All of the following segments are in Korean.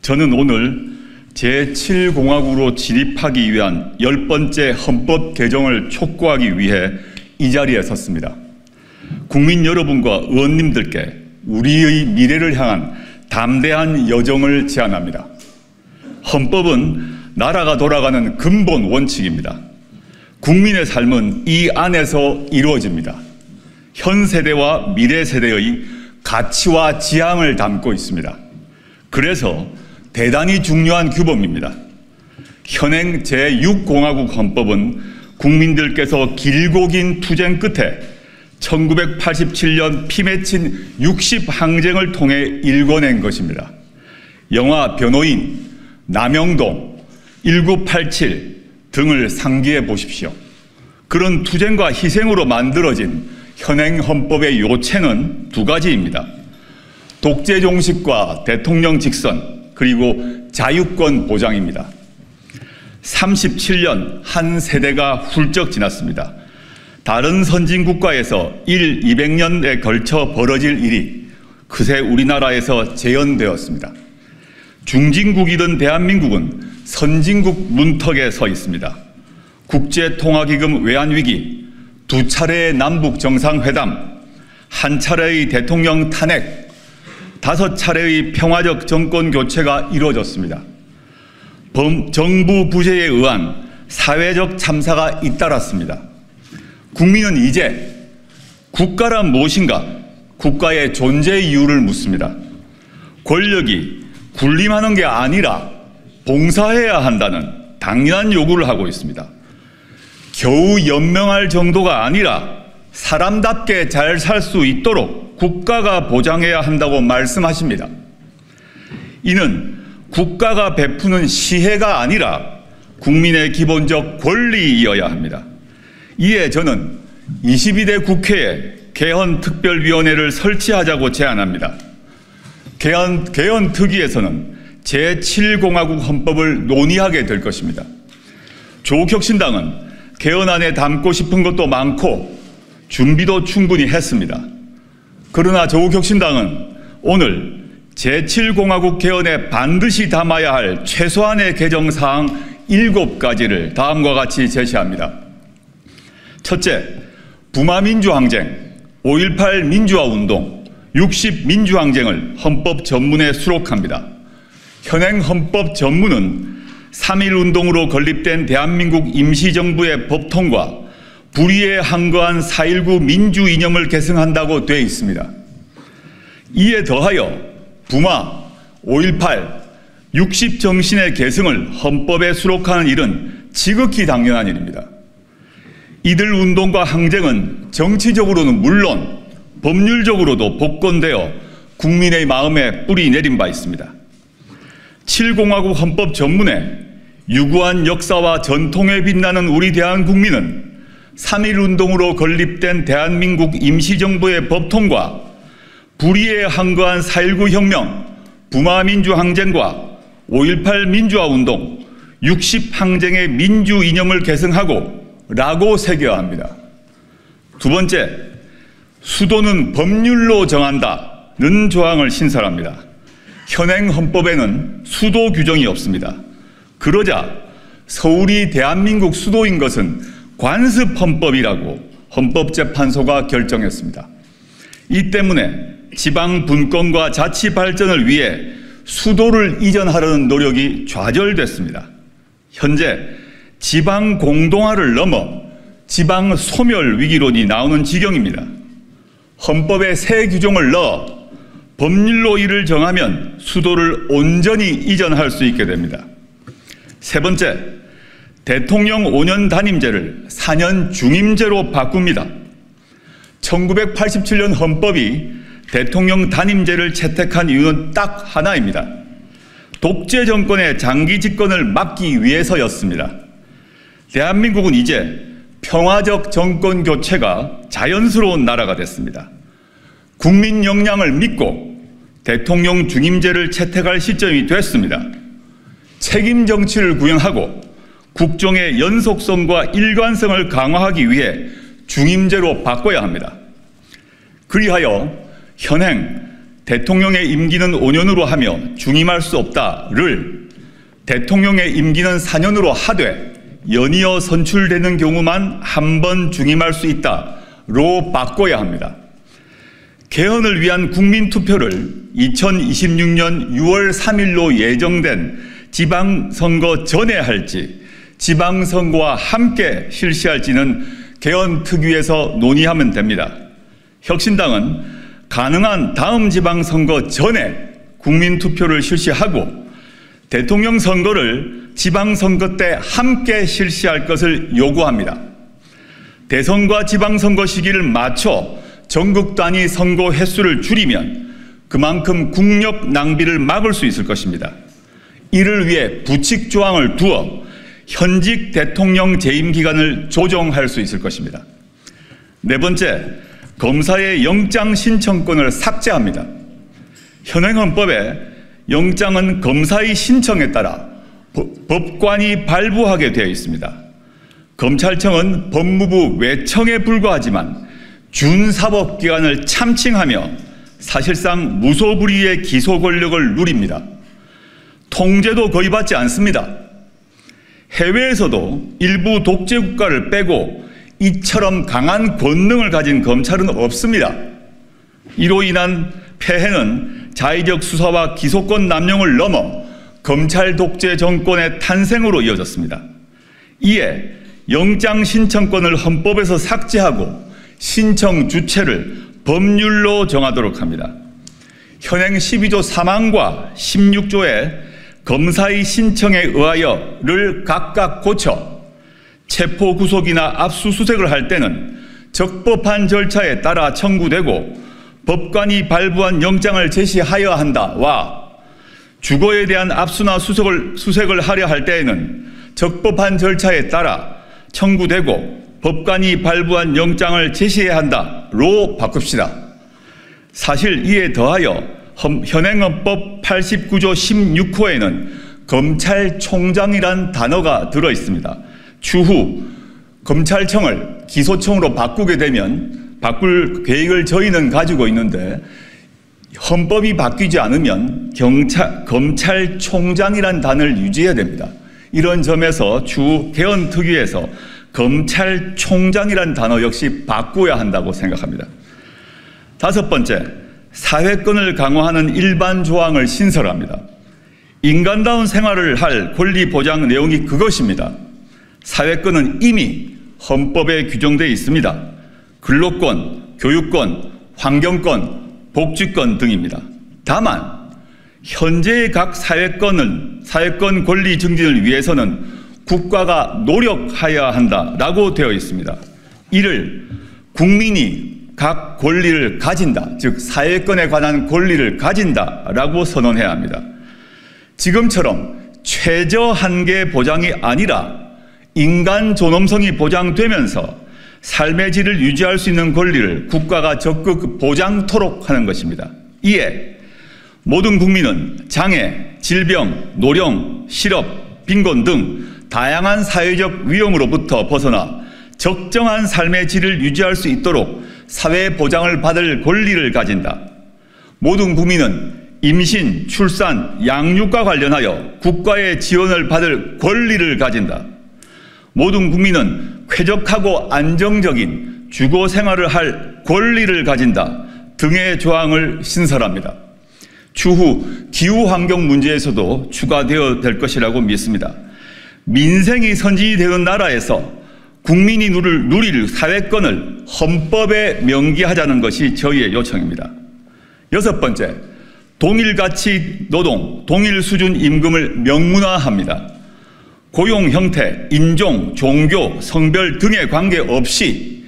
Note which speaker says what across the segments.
Speaker 1: 저는 오늘 제7공화국으로 진입하기 위한 10번째 헌법 개정을 촉구하기 위해 이 자리에 섰습니다. 국민 여러분과 의원님들께 우리의 미래를 향한 담대한 여정을 제안합니다. 헌법은 나라가 돌아가는 근본 원칙입니다. 국민의 삶은 이 안에서 이루어집니다. 현 세대와 미래 세대의 가치와 지향을 담고 있습니다. 그래서 대단히 중요한 규범입니다. 현행 제6공화국 헌법은 국민들께서 길고 긴 투쟁 끝에 1987년 피 맺힌 60항쟁을 통해 일궈낸 것입니다. 영화 변호인, 남영동, 1987 등을 상기해 보십시오. 그런 투쟁과 희생으로 만들어진 현행 헌법의 요체는 두 가지입니다. 독재 종식과 대통령 직선, 그리고 자유권 보장입니다. 37년 한 세대가 훌쩍 지났습니다. 다른 선진국가에서 200년에 걸쳐 벌어질 일이 그새 우리나라에서 재현되었습니다. 중진국이던 대한민국은 선진국 문턱에 서 있습니다. 국제통화기금 외환위기, 2차례의 남북 정상회담, 1차례의 대통령 탄핵, 5차례의 평화적 정권 교체가 이루어졌습니다. 정부 부재에 의한 사회적 참사가 잇따랐습니다. 국민은 이제 국가란 무엇인가, 국가의 존재 이유를 묻습니다. 권력이 군림하는 게 아니라 봉사해야 한다는 당연한 요구를 하고 있습니다. 겨우 연명할 정도가 아니라 사람답게 잘 살 수 있도록 국가가 보장해야 한다고 말씀하십니다. 이는 국가가 베푸는 시혜가 아니라 국민의 기본적 권리이어야 합니다. 이에 저는 22대 국회에 개헌특별위원회를 설치하자고 제안합니다. 개헌특위에서는 제7공화국 헌법을 논의하게 될 것입니다. 조국혁신당은 개헌안에 담고 싶은 것도 많고 준비도 충분히 했습니다. 그러나 조국혁신당은 오늘 제7공화국 개헌에 반드시 담아야 할 최소한의 개정사항 7가지를 다음과 같이 제시합니다. 첫째, 부마민주항쟁, 5.18 민주화운동, 60 민주항쟁을 헌법 전문에 수록합니다. 현행 헌법 전문은 3.1운동으로 건립된 대한민국 임시정부의 법통과 불의에 항거한 4.19 민주 이념을 계승한다고 되어 있습니다. 이에 더하여 부마, 5.18, 60 정신의 계승을 헌법에 수록하는 일은 지극히 당연한 일입니다. 이들 운동과 항쟁은 정치적으로는 물론 법률적으로도 복권되어 국민의 마음에 뿌리 내린 바 있습니다. 7공화국 헌법 전문에 유구한 역사와 전통에 빛나는 우리 대한국민은 3.1운동으로 건립된 대한민국 임시정부의 법통과 불의에 항거한 4.19 혁명, 부마민주항쟁과 5.18 민주화운동, 60 항쟁의 민주 이념을 계승하고 라고 새겨야 합니다. 두 번째, 수도는 법률로 정한다는 조항을 신설합니다. 현행 헌법에는 수도 규정이 없습니다. 그러자 서울이 대한민국 수도인 것은 관습헌법이라고 헌법재판소가 결정했습니다. 이 때문에 지방 분권과 자치 발전을 위해 수도를 이전하려는 노력이 좌절됐습니다. 현재 지방 공동화를 넘어 지방 소멸 위기론이 나오는 지경입니다. 헌법에 새 규정을 넣어 법률로 이를 정하면 수도를 온전히 이전할 수 있게 됩니다. 세 번째, 대통령 5년 단임제를 4년 중임제로 바꿉니다. 1987년 헌법이 대통령 단임제를 채택한 이유는 딱 하나입니다. 독재 정권의 장기 집권을 막기 위해서였습니다. 대한민국은 이제 평화적 정권 교체가 자연스러운 나라가 됐습니다. 국민 역량을 믿고 대통령 중임제를 채택할 시점이 됐습니다. 책임 정치를 구현하고 국정의 연속성과 일관성을 강화하기 위해 중임제로 바꿔야 합니다. 그리하여 현행 대통령의 임기는 5년으로 하며 중임할 수 없다를 대통령의 임기는 4년으로 하되 연이어 선출되는 경우만 한 번 중임할 수 있다로 바꿔야 합니다. 개헌을 위한 국민투표를 2026년 6월 3일로 예정된 지방선거 전에 할지 지방선거와 함께 실시할지는 개헌 특위에서 논의하면 됩니다. 혁신당은 가능한 다음 지방선거 전에 국민투표를 실시하고 대통령 선거를 지방선거 때 함께 실시할 것을 요구합니다. 대선과 지방선거 시기를 맞춰 전국 단위 선거 횟수를 줄이면 그만큼 국력 낭비를 막을 수 있을 것입니다. 이를 위해 부칙 조항을 두어 현직 대통령 재임 기간을 조정할 수 있을 것입니다. 네 번째, 검사의 영장 신청권을 삭제합니다. 현행 헌법에 영장은 검사의 신청에 따라 법관이 발부하게 되어 있습니다. 검찰청은 법무부 외청에 불과하지만 준사법기관을 참칭하며 사실상 무소불위의 기소 권력을 누립니다. 통제도 거의 받지 않습니다. 해외에서도 일부 독재 국가를 빼고 이처럼 강한 권능을 가진 검찰은 없습니다. 이로 인한 폐해는 자의적 수사와 기소권 남용을 넘어 검찰 독재 정권의 탄생으로 이어졌습니다. 이에 영장 신청권을 헌법에서 삭제하고 신청 주체를 법률로 정하도록 합니다. 현행 12조 3항과 16조의 검사의 신청에 의하여를 각각 고쳐 체포 구속이나 압수수색을 할 때는 적법한 절차에 따라 청구되고 법관이 발부한 영장을 제시하여야 한다와 주거에 대한 압수나 수색을 하려 할 때에는 적법한 절차에 따라 청구되고 법관이 발부한 영장을 제시해야 한다로 바꿉시다. 사실 이에 더하여 현행헌법 89조 16호에는 검찰총장이란 단어가 들어있습니다. 추후 검찰청을 기소청으로 바꾸게 되면 바꿀 계획을 저희는 가지고 있는데 헌법이 바뀌지 않으면 검찰총장이란 단어를 유지해야 됩니다. 이런 점에서 추후 개헌 특위에서 검찰총장이란 단어 역시 바꿔야 한다고 생각합니다. 다섯 번째, 사회권을 강화하는 일반 조항을 신설합니다. 인간다운 생활을 할 권리 보장 내용이 그것입니다. 사회권은 이미 헌법에 규정되어 있습니다. 근로권, 교육권, 환경권, 복지권 등입니다. 다만 현재의 각 사회권 권리 증진을 위해서는 국가가 노력하여야 한다라고 되어 있습니다. 이를 국민이 각 권리를 가진다, 즉 사회권에 관한 권리를 가진다라고 선언해야 합니다. 지금처럼 최저 한계 보장이 아니라 인간 존엄성이 보장되면서 삶의 질을 유지할 수 있는 권리를 국가가 적극 보장토록 하는 것입니다. 이에 모든 국민은 장애, 질병, 노령, 실업, 빈곤 등 다양한 사회적 위험으로부터 벗어나 적정한 삶의 질을 유지할 수 있도록 사회 보장을 받을 권리를 가진다. 모든 국민은 임신, 출산, 양육과 관련하여 국가의 지원을 받을 권리를 가진다. 모든 국민은 쾌적하고 안정적인 주거 생활을 할 권리를 가진다 등의 조항을 신설합니다. 추후 기후환경 문제에서도 추가되어야 될 것이라고 믿습니다. 민생이 선진이 되는 나라에서 국민이 누릴 사회권을 헌법에 명기하자는 것이 저희의 요청입니다. 여섯 번째, 동일가치 노동, 동일수준 임금을 명문화합니다. 고용 형태, 인종, 종교, 성별 등에 관계없이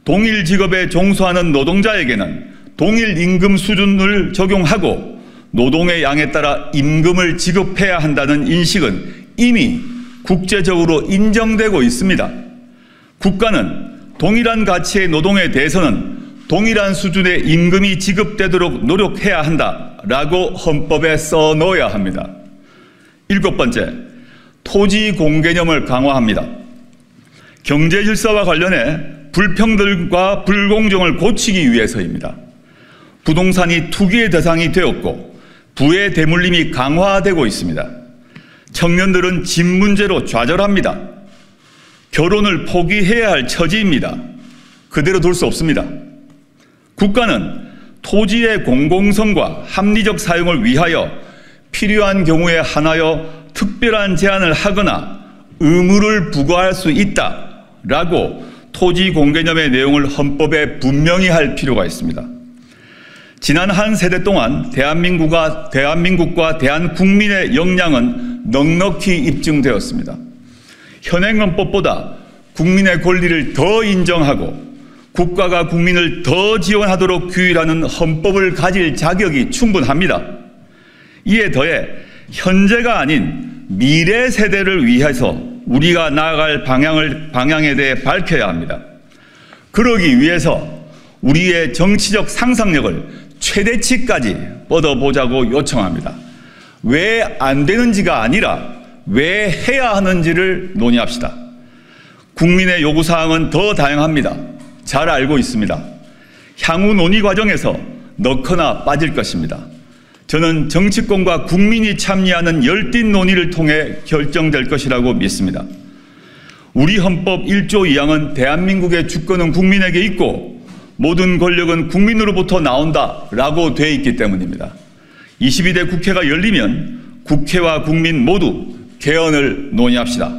Speaker 1: 동일 직업에 종사하는 노동자에게는 동일 임금 수준을 적용하고 노동의 양에 따라 임금을 지급해야 한다는 인식은 이미 국제적으로 인정되고 있습니다. 국가는 동일한 가치의 노동에 대해서는 동일한 수준의 임금이 지급되도록 노력해야 한다라고 헌법에 써놓아야 합니다. 일곱 번째, 토지 공개념을 강화합니다. 경제 질서와 관련해 불평등과 불공정을 고치기 위해서입니다. 부동산이 투기의 대상이 되었고 부의 대물림이 강화되고 있습니다. 청년들은 집 문제로 좌절합니다. 결혼을 포기해야 할 처지입니다. 그대로 둘 수 없습니다. 국가는 토지의 공공성과 합리적 사용을 위하여 필요한 경우에 한하여 특별한 제한을 하거나 의무를 부과할 수 있다라고 토지 공개념의 내용을 헌법에 분명히 할 필요가 있습니다. 지난 한 세대 동안 대한민국과 대한국민의 역량은 넉넉히 입증되었습니다. 현행 헌법보다 국민의 권리를 더 인정하고 국가가 국민을 더 지원하도록 규율하는 헌법을 가질 자격이 충분합니다. 이에 더해 현재가 아닌 미래 세대를 위해서 우리가 나아갈 방향에 대해 밝혀야 합니다. 그러기 위해서 우리의 정치적 상상력을 최대치까지 뻗어보자고 요청합니다. 왜 안 되는지가 아니라 왜 해야 하는지를 논의합시다. 국민의 요구사항은 더 다양합니다. 잘 알고 있습니다. 향후 논의 과정에서 넣거나 빠질 것입니다. 저는 정치권과 국민이 참여하는 열띤 논의를 통해 결정될 것이라고 믿습니다. 우리 헌법 1조 2항은 대한민국의 주권은 국민에게 있고 모든 권력은 국민으로부터 나온다라고 되어 있기 때문입니다. 22대 국회가 열리면 국회와 국민 모두 개헌을 논의합시다.